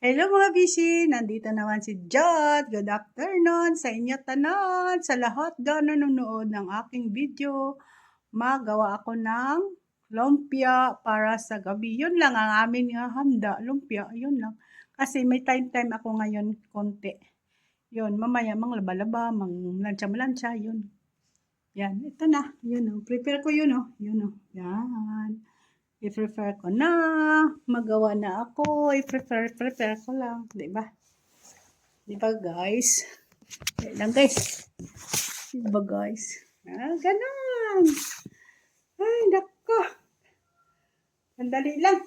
Hello mga bishi! Nandito naman si Jot. Good afternoon sa inyo tanan, sa lahat na nanonood ng aking video. Magawa ako ng lumpia para sa gabi. Yun lang ang amin nga handa, lumpia. Yun lang. Kasi may time ako ngayon konti. Yun, mamaya mang laba-laba, mang lansya-malansya, yun. Yan, ito na. Yun o. Prepare ko yun o. Yun o. Yan. I-prepare ko na. Magawa na ako. I-prepare ko lang. Diba? Diba guys? Wait lang guys. Diba guys? Ganun. Ay, nako. Sandali lang.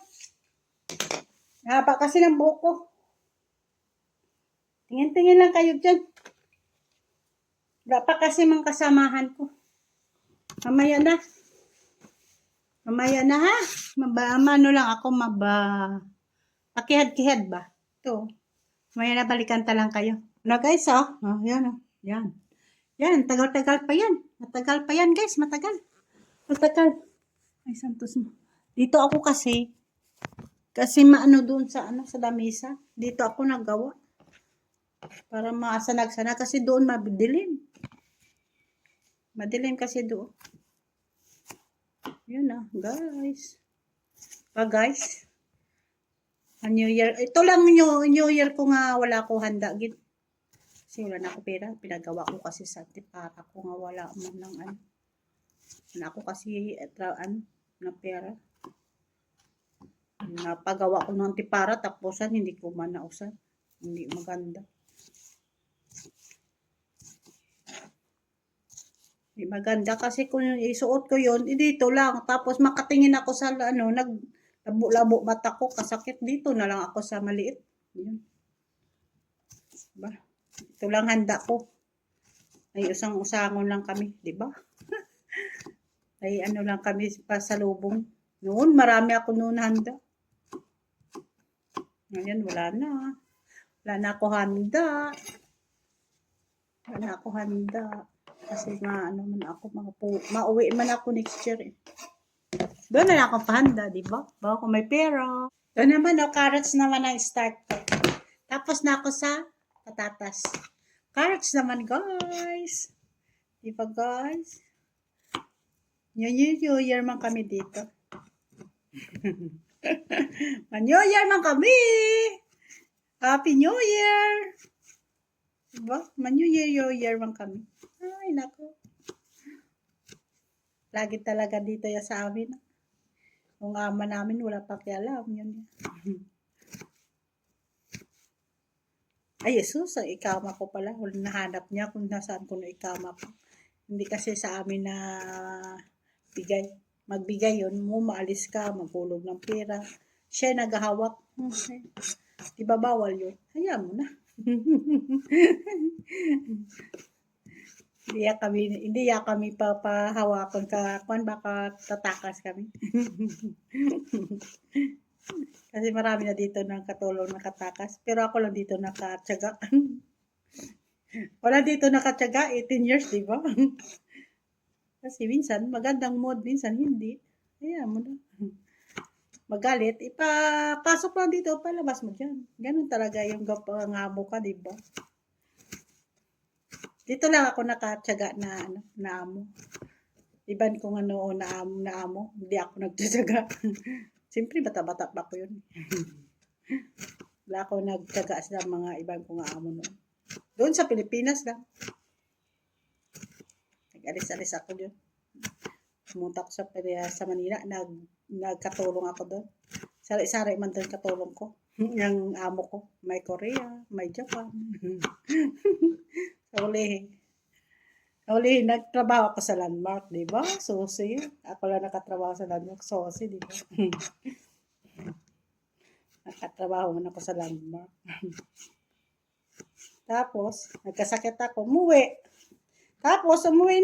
Haba kasi ng buhok ko. Tingin-tingin lang kayo dyan. Wala pa kasi mga kasamahan ko. Mamaya na. Mamaya na ha. Ano lang ako pakihad-kihad ba? Ito. Mamaya na balikan ta lang kayo. Ano guys oh? Oh, yan oh. Yan. Yan, tagal-tagal pa yan. Matagal pa yan guys, matagal. Matagal. Ay, santos mo. Dito ako kasi maano doon sa sa lamesa. Dito ako naggawa. Para masanag-sana kasi doon madilim. Madilim kasi doon. Yun na, guys. Guys. New Year. Ito lang New Year ko nga wala ko handa gid. Kasi wala na ako pera. Pinagawa ko kasi sa tipara ko nga wala man lang ano. Wala ako kasi na pera. Napagawa ko ng tipara tapusan hindi ko man nausan. Hindi maganda. Hindi maganda kasi kung isuot ko yun, dito lang. Tapos makatingin ako sa labo-labo mata ko. Kasakit dito na lang ako sa maliit. Yun. Diba? Ito lang handa ko. Ay usang-usangon lang kami, di ba? Ay ano lang kami pa sa lubong. Noon marami ako noon handa. Ngayon wala na. Wala na ako handa. Wala na ako handa. Kasi ano man ako, mauwi man ako next year eh. Doon na lang ako pahanda, di ba? Bawa ko may pera. Doon naman, carrots naman ang start ko. Tapos na ako sa patatas. Carrots naman, guys. Di ba, guys? New Year man kami dito. New Year man kami! Happy New Year! Diba? New Year man kami. Ay, nako. Lagi talaga dito ya sa amin. Kung ama namin, wala pa kialam. Yun. Ay, Jesus, ang ikama ko pala. Nahanap niya kung nasaan ko na ikama pa. Hindi kasi sa amin na magbigay yun. Maalis ka, magulog ng pera. Siya naghahawak. Okay. Diba bawal yun? Hayaan mo na. Hindi ya kami papahawakan ka kung baka tatakas kami. Kasi marami na dito ng katulong nakatakas. Pero ako lang dito nakatsaga. Wala dito nakatsaga, 18 years, di ba? Kasi minsan, magandang mood, minsan hindi. Hayaan mo na. Magalit, ipapasok lang dito, palabas mo dyan. Ganun talaga yung ngamo ka, di ba? Dito lang ako nakatsaga na amo. Iban kung na amo. Hindi ako nagtsaga. Siyempre, bata-bata pa ko yun. Wala ako nagtsaga sa mga ibang kong amo noon. Doon sa Pilipinas lang. Nag-alis-alis ako doon. Pumunta ko sa Manila. Nagkatulong ako doon. Sari-sari man doon katulong ko. Yung amo ko. May Korea, may Japan. Uli, nagtrabaho ako sa Landmark, di ba? Susi. Ako lang nakatrabaho sa Landmark. Susi, di ba? Nakatrabaho man ako sa Landmark. Tapos, nagkasakit ako. Umuwi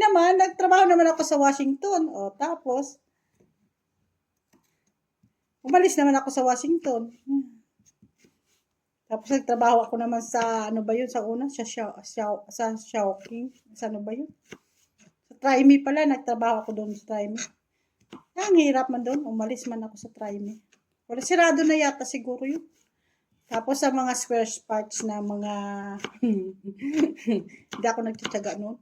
naman. Nagtrabaho naman ako sa Washington. O, tapos, umalis naman ako sa Washington. Tapos nagtrabaho ako naman sa sa una sa Shawking. Sa ba yun? Sa Try-Me pala nagtrabaho ako doon sa Try-Me. Ang hirap man doon, umalis man ako sa Try-Me. Wala sirado na yata siguro yun. Tapos sa mga square parts na mga hindi ako nagtitiyaga noon.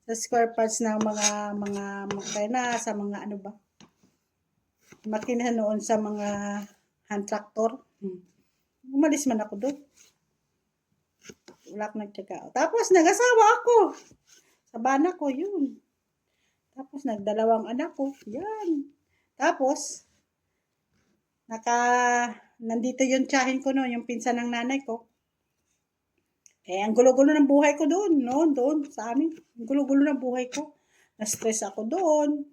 Sa square parts na mga makina, sa mga ano ba? Makina noon sa mga hand tractor. Umalis man ako doon. Wala akong nagtitiyaga. Tapos nag-asawa ako. Sa bana ko, yun. Tapos nagdalawang anak ko. Yan. Tapos, nandito yung tiyahin ko noon, yung pinsan ng nanay ko. Ang gulo-gulo ng buhay ko doon, no? Doon sa amin. Ang gulo-gulo ng buhay ko. Na-stress ako doon.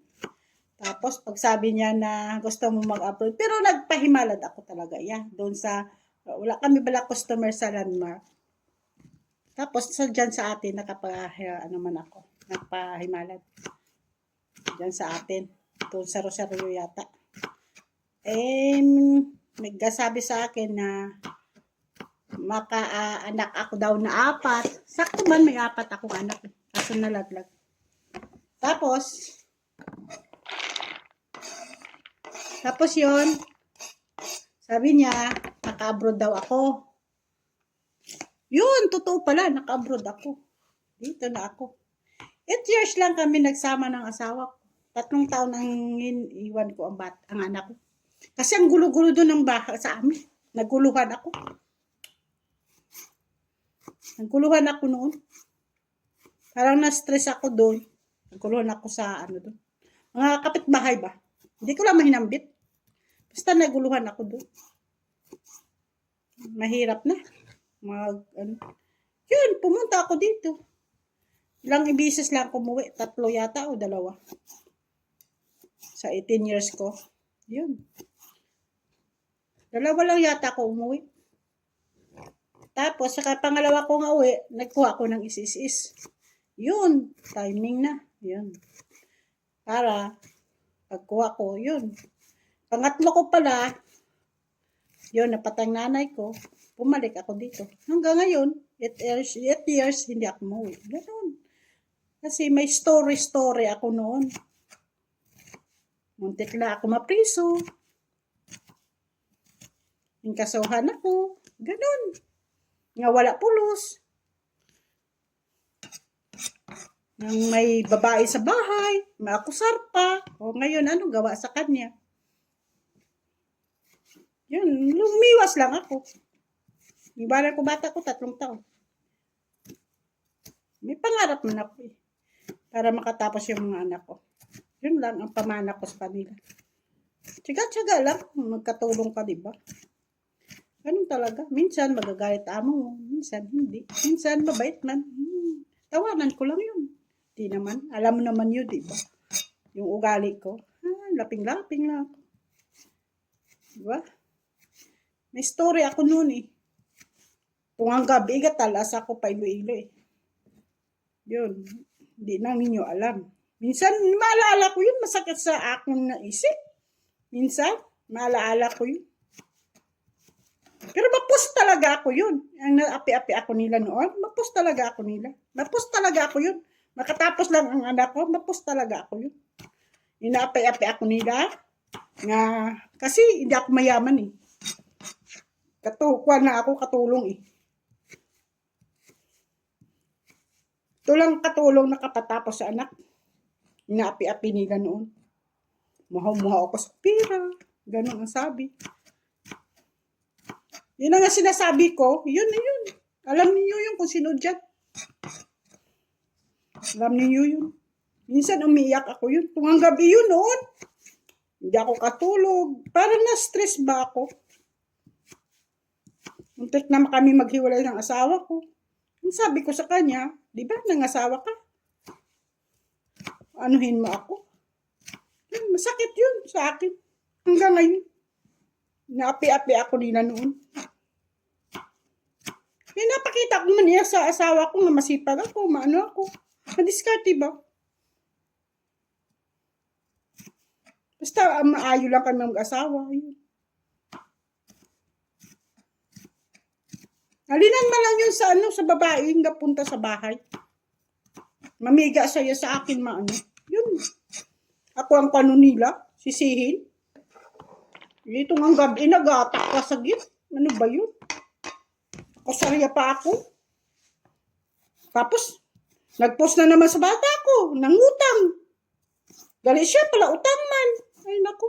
Tapos, pag sabi niya na gusto mo mag-upload, pero nagpahimalad ako talaga, doon sa, wala kami bala customer sa Landmark. Tapos, dyan sa atin, nagpahimalad. Dyan sa atin. Doon sa Rosario yata. Nagsabi sa akin na maka-anak ako daw na 4. Sakto man may 4 akong anak. Kaso nalaglag. Tapos yun, sabi niya, naka-abroad daw ako. Yun, totoo pala, naka-abroad ako. Dito na ako. 8 years lang kami nagsama ng asawa ko. 3 taon ang iwan ko ang anak ko. Kasi ang gulo-gulo doon ng bahay sa amin. Naguluhan ako. Naguluhan ako noon. Parang na-stress ako doon. Naguluhan ako sa doon. Mga kapitbahay ba? Hindi ko lang mahinambit. Basta naguluhan ako doon. Mahirap na. Yun, pumunta ako dito. Ilang ibises lang kumuwi. 3 yata o 2. Sa 18 years ko. Yun. 2 lang yata ako umuwi. Tapos, saka pangalawa ko nga uwi, nagkuha ko ng isis. Yun. Timing na. Yun. Para, pagkuha ko, yun. Pangatlo ko pala, yun, napatay nanay ko. Pumalik ako dito. Hanggang ngayon, 8 years, hindi ako umuwi. Ganun. Kasi may story ako noon. Muntik na ako mapriso. Inkasuhan ako. Ganun. Nga wala pulos. Nang may babae sa bahay. May akusar pa. O ngayon, ano gawa sa kanya? Yun. Lumiwas lang ako. Yung ko bata ko, 3 taon. May pangarap man ako para makatapos yung mga anak ko. Yun lang ang pamana ko sa kanila. Tiyaga-tiyaga lang. Magkatulong ka, diba? Ganun talaga. Minsan magagalit amo mo. Minsan hindi. Minsan mabait man. Tawanan ko lang yun. Di naman. Alam mo naman yun, diba? Yung ugali ko. Laping-laping lang ako. Diba? May story ako noon eh. Tungang gabi, talas ako pa ilo-ilo eh. Yun. Hindi na ninyo alam. Minsan, maalala ko yun. Masakit sa akong naisip. Minsan, maalala ko yun. Pero mapus talaga ako yun. Ang naapi-api ako nila noon, mapus talaga ako nila. Mapus talaga ako yun. Makatapos lang ang anak ko, mapus talaga ako yun. Inaapi-api ako nila. Kasi hindi ako mayaman eh. Katukuan na ako, katulong eh. Ito lang katulong nakapatapos sa anak. Inaapi-api nila noon. Muhaw-muhaw ako sa pira. Ganun ang sabi. Yun ang sinasabi ko. Yun. Alam niyo yun kung sino dyan. Alam niyo yun. Minsan umiyak ako yun. Tungang gabi yun noon. Hindi ako katulog. Parang na-stress ba ako? Muntik na kami maghiwalay ng asawa ko. Ang sabi ko sa kanya, di ba nangasawa ka? Anuhin mo ako? Yun, masakit yun sa akin. Hanggang ngayon. Naapi-api ako nila noon. Pinapakita ko man niya sa asawa ko na masipag ako, maano ako. Madiskarte ba? Basta maayo lang kami mag-asawa. Halinan man lang yun sa babae yung napunta sa bahay. Mamiga sa'yo sa akin maano. Yun. Ako ang nila, sisihin. Itong ang gabi, nagatak ka sa git. Ano ba yun? Kusarya pa ako. Tapos, nag-post na naman sa bata ko, nangutang. Galit siya pala, utang man. Ay, naku.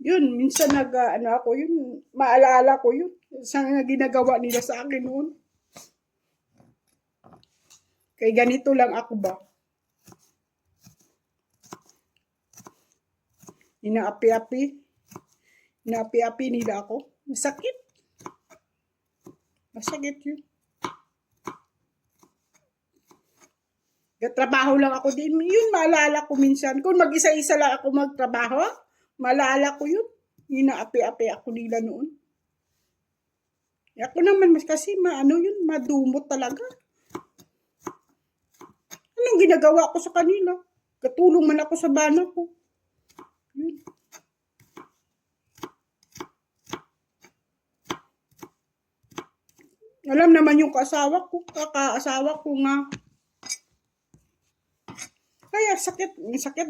Yun, minsan ako yun, maalala ko yun. Sa ginagawa nila sa akin noon. Kaya ganito lang ako ba? Inaapi-api. Inaapi-api nila ako. Masakit. Masakit yun. Trabaho lang ako din. Yun, maalala ko minsan. Kung mag-isa-isa lang ako magtrabaho, maalala ko yun. Inaapi-api ako nila noon. Ako naman, mas kasi yun, madumot talaga. Anong ginagawa ko sa kanila? Katulong man ako sa bana ko. Yun. Alam naman yung kaasawa ko nga. Kaya sakit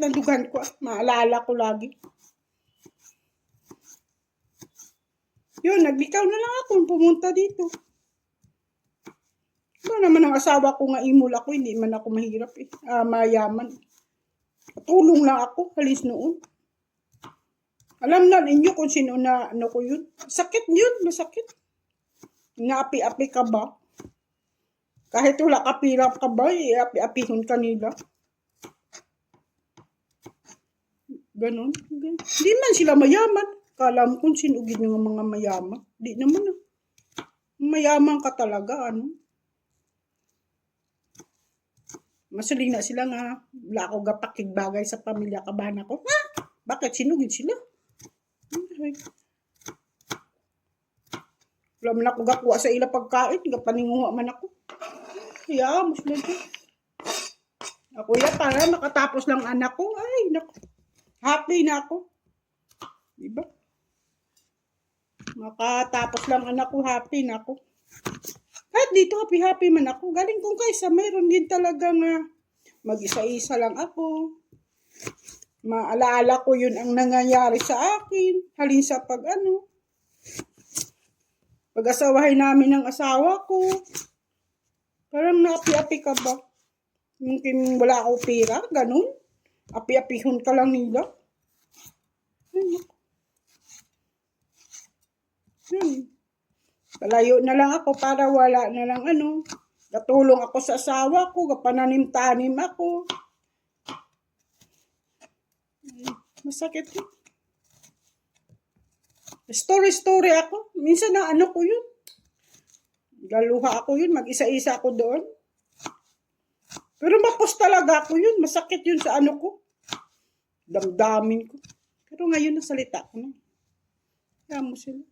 ng dugan ko. Maalala ko lagi. Yun, nagbikaw na lang ako pumunta dito. Ano naman ang asawa ko nga imol ako, hindi man ako mahirap mayaman. Tulong lang ako, halis noon. Alam na ninyo kung sino na ko yun. Sakit yun, masakit. Naapi-api ka ba? Kahit wala ka pirap ka ba, api-apihon ka nila. Ganon. Hindi man sila mayaman. Kala mo kung sinugid ng mga mayaman. Di naman. Mayaman ka talaga, ano? Masuling na sila nga. Wala ako gapakigbagay sa pamilya kabana ko. Ha? Bakit sinugid sila? Wala man ako gakuha sa ila pagkain. Gapaninguha man ako. Kaya, mas na dyan. Ako yan, para makatapos lang anak ko. Ay, naku. Happy na ako. Diba? Makatapos lang anak ko, happy na ako. Kahit dito, happy man ako. Galing kong kaysa, mayroon din talaga nga mag-isa-isa lang ako. Maalaala ko yun ang nangyayari sa akin. Halin sa pag-asawahin namin ng asawa ko. Parang naapi-api ka ba? Mungkin wala ako pera, ganun. Api-apihon ka lang nila. Palayo na lang ako para wala na lang Katulong ako sa asawa ko, kapananim-tanim ako. Masakit yun. Story ako. Minsan na ko yun. Galuha ako yun, mag-isa-isa ako doon. Pero mapos talaga ako yun. Masakit yun sa ko. Damdamin ko. Pero ngayon nasalita ko na. Kaya mo sila.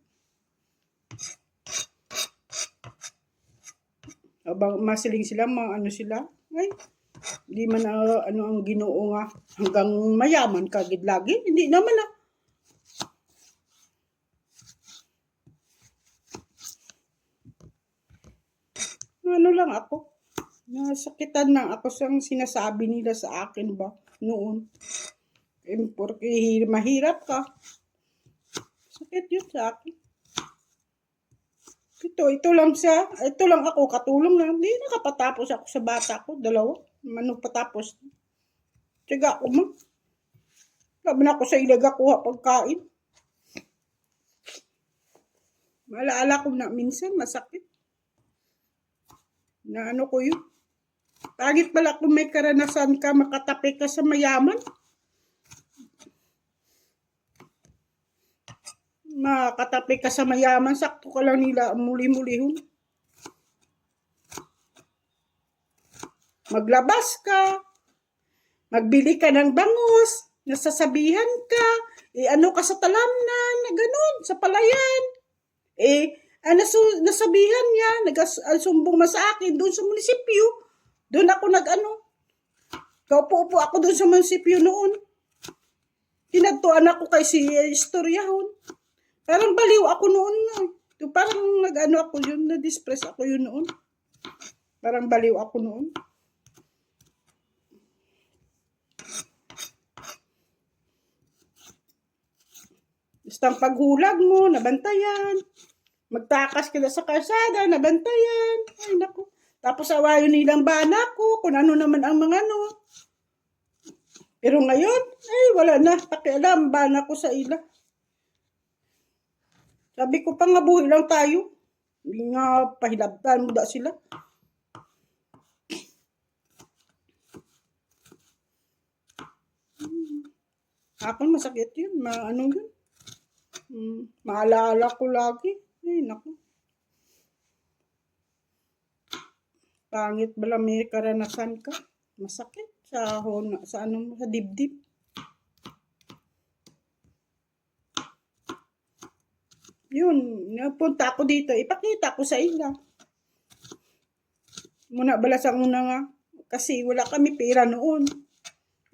Abang masiling sila, sila. Ay, hindi man ang Ginoo nga. Hanggang mayaman ka lagi. Hindi naman lang ako. Nasakitan lang ako sa sinasabi nila sa akin ba noon. Porque mahirap ka. Sakit yun sa akin. Ito lang ako, katulong lang. Hindi nakapatapos ako sa bata ko, 2. Patapos. Tiyaga ako mo. Laban ako sa ilaga kuha pagkain. Malaala ko na minsan, masakit. Na ko yun. Pagit pala kung may karanasan ka, makatapi ka sa mayaman. Makatapi ka sa mayaman, sakto ka lang nila muli-mulihon. Maglabas ka, magbili ka ng bangus, nasasabihan ka, ka sa talamnan, ganun, sa palayan. Nasabihan niya, nagsumbong ma sa akin doon sa munisipyo. Doon ako kaupo-upo ako doon sa munisipyo noon. Tinagtuan ako kay si istoryahon. Parang baliw ako noon nga. Parang ako yun, na-distress ako yun noon. Parang baliw ako noon. Basta ang paghulag mo, nabantayan. Magtakas ka na sa kalsada, nabantayan. Ay, naku. Tapos awayon nilang bana ko, kung ano naman ang mga ano. Pero ngayon, ay wala na. Pakialam, bana ko sa ila. Sabi ko pa nga, buhay lang tayo. Hindi nga pahilabtan mo da sila. Ako masakit yun. Ano yun? Maalala ko lagi. Ay, naku. Pangit bala may karanasan ka. Masakit sa dibdib. Yun, napunta ako dito. Ipakita ko sa ila. Muna bala sa una nga. Kasi wala kami pera noon.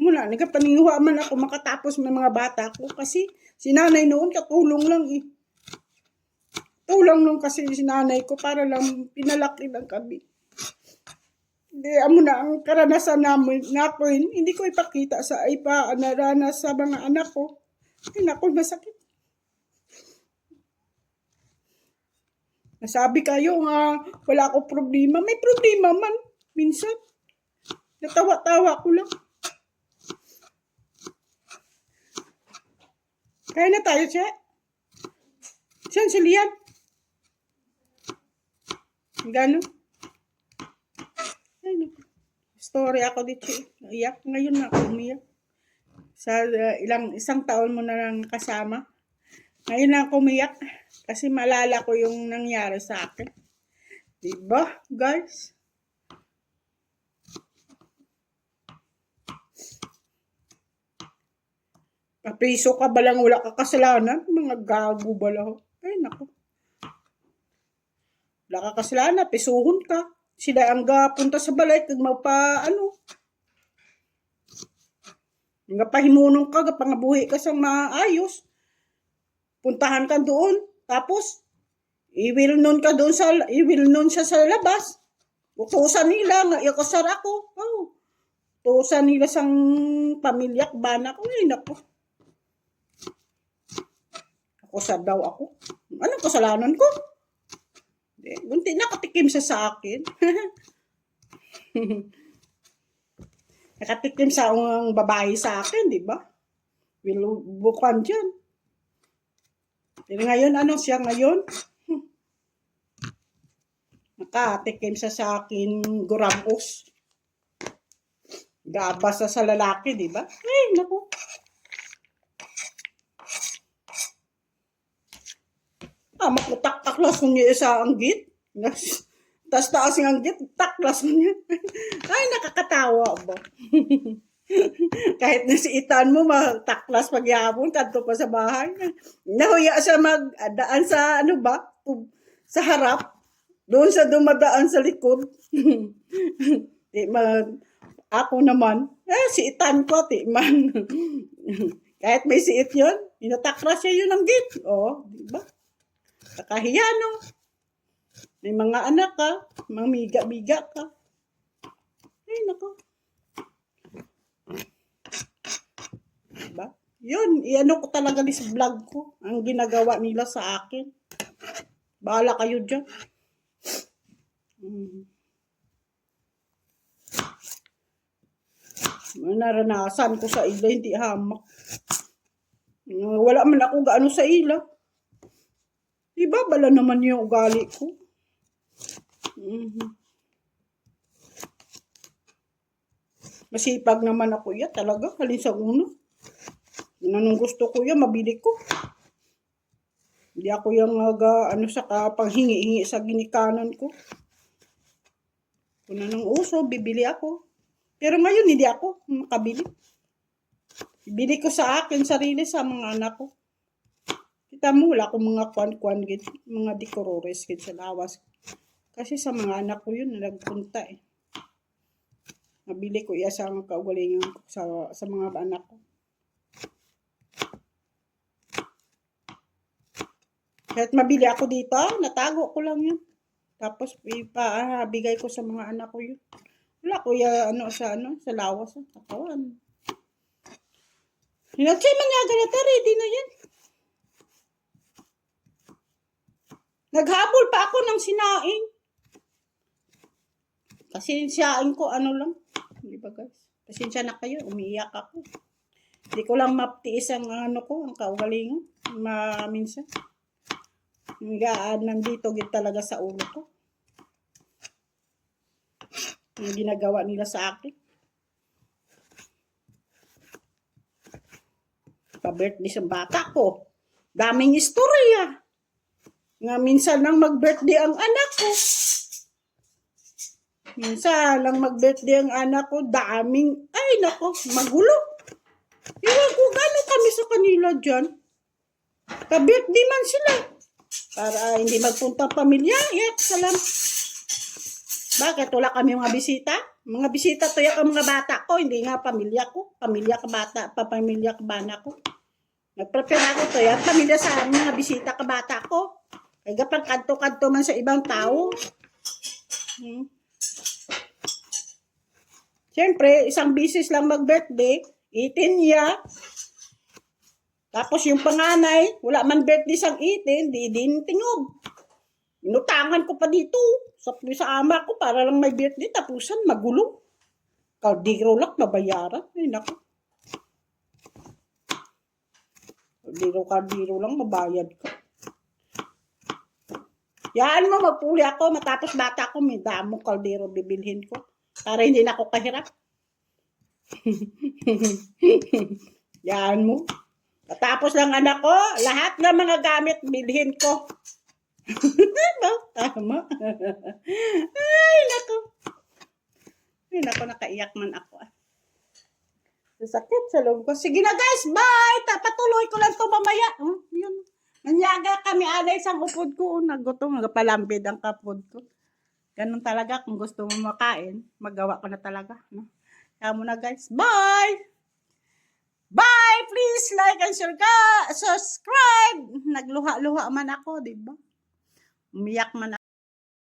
Muna, nagkapaninguha man ako makatapos ng mga bata ko. Kasi si nanay noon katulong lang eh. Tulong nung kasi si nanay ko para lang pinalaki lang kami. Hindi, amo na ang karanasan namin, hindi ko ipakita sa naranasan sa mga anak ko. Ay, naku, masakit. Nasabi kayo nga, wala akong problema. May problema man, minsan. Natawa-tawa ko lang. Kaya na tayo, Che. Saan si Lian? Gano'n? Story ako dito. Iyak. Ngayon na ako umiyak. Sa isang taon mo na lang kasama. Ngayon na ako umiyak. Kasi malala ko yung nangyari sa akin. Diba, guys? Kapriso ka ba lang wala ka kasalanan? Mga gago ba lang? Ay, naku. Wala ka kasalanan, pisuhon ka. Sila ang punta sa balay, kag nga pahimunong ka, pangabuhi ka sa maayos. Puntahan ka doon. Tapos, i-will known siya sa labas. Utusan nila, nga ikasar ako. Oh. Utusan nila sang pamilyak, bana ko. Ay, naku. Akusar daw ako. Anong kasalanan ko? Bunti nakatikim siya sa akin. Nakatikim sa ang babae sa akin, di ba? Bukan dyan. Pero ngayon, ano siya ngayon? Nakatikim siya sa akin guramos. Gabas sa lalaki, di ba? Ay, naku. Makutak-taklas mo niya sa anggit. Taas yung anggit, taklas mo niya. Ay, nakakatawa ba? Kahit nasiitan mo, mataklas pagyapon, kanto pa sa bahay. Nahuya siya magdaan sa, sa harap. Doon sa dumadaan sa likod. Ako naman, siitan ko, man. Kahit may siit yun, inataklas siya yun ang git. Oo, di ba? Nakahiya, no? May mga anak ka, mga miga-miga ka. Ay, nako. Diba? Yun, iano ko talaga sa vlog ko. Ang ginagawa nila sa akin. Bahala kayo dyan. Naranasan ko sa ila, hindi hamak. Wala man ako gaano sa ila. Diba, bala naman yung ugali ko. Masipag naman ako yan, talaga. Halin sa uno. Anong gusto ko yan, mabili ko. Hindi ako yung sa panghingi-hingi sa ginikanan ko. Kung anong uso, bibili ako. Pero ngayon, hindi ako makabili. Bibili ko sa akin, sarili sa mga anak ko. Kita mo, wala akong mga kwan-kwan, mga dekorores, sa lawas. Kasi sa mga anak ko yun, nagpunta eh. Nabili ko iya sa kaugalingan ko sa mga anak ko. Kahit mabili ako dito, natago ko lang yun. Tapos bigay ko sa mga anak ko yun. Wala ko sa lawas, sa kawan. Hinatay man nga ganito, ready na yan. Naghabol pa ako ng sinaing. Kasi sinaing ko ano lang. Di ba guys? Pasensya na kayo, umiiyak ako. Hindi ko lang maptiis ang ano ko, ang kaugalingan. Minsan. Nandito gid talaga sa ulo ko. Yung ginagawa nila sa akin. Pa-birthday sa bata ko. Daming istorya. Nga minsan lang mag-birthday ang anak ko. Minsan lang mag-birthday ang anak ko. Daming, ay nako, magulo. Iwan ko gano'n kami sa kanila dyan. Pa-birthday man sila. Para hindi magpunta pamilya. Yak, salam. Bakit? Wala kami mga bisita? Mga bisita to yak ang mga bata ko. Hindi nga pamilya ko. Pamilya ka bata. Pamilya ka bana ko. Nag-prepare ako to yak. Pamilya sa mga bisita ka bata ko. Kaya pang kanto-kanto man sa ibang tao. Siyempre, isang bisis lang mag-birthday. 18 niya. Tapos yung panganay, wala man birthday sang 18, di din tingob. Inutangan ko pa dito sa ama ko para lang may birthday, tapusan magulo. Kaldero lang mabayaran. Ay naku. Kaldero lang mabayad ka. Yan mo, magpuli ako, matapos bata ko, may damong kaldero bibilhin ko. Para hindi na ako kahirap. Yan mo. Tapos lang anak ko, lahat ng mga gamit bilhin ko. Tama. Ay, naku. Ay, naku, nakaiyak man ako. Sakit sa loob ko. Sige na guys, bye! Patuloy ko lang ito mamaya. Yun. Nanyaga kami alay sa upod ko. Nagutom, nagpalambid ang kapod ko. Ganun talaga, kung gusto mo makain, magawa ko na talaga. No? Kaya muna guys, bye! Bye! Please like and share ka, subscribe! Nagluha-luha man ako, diba? Umiyak man ako.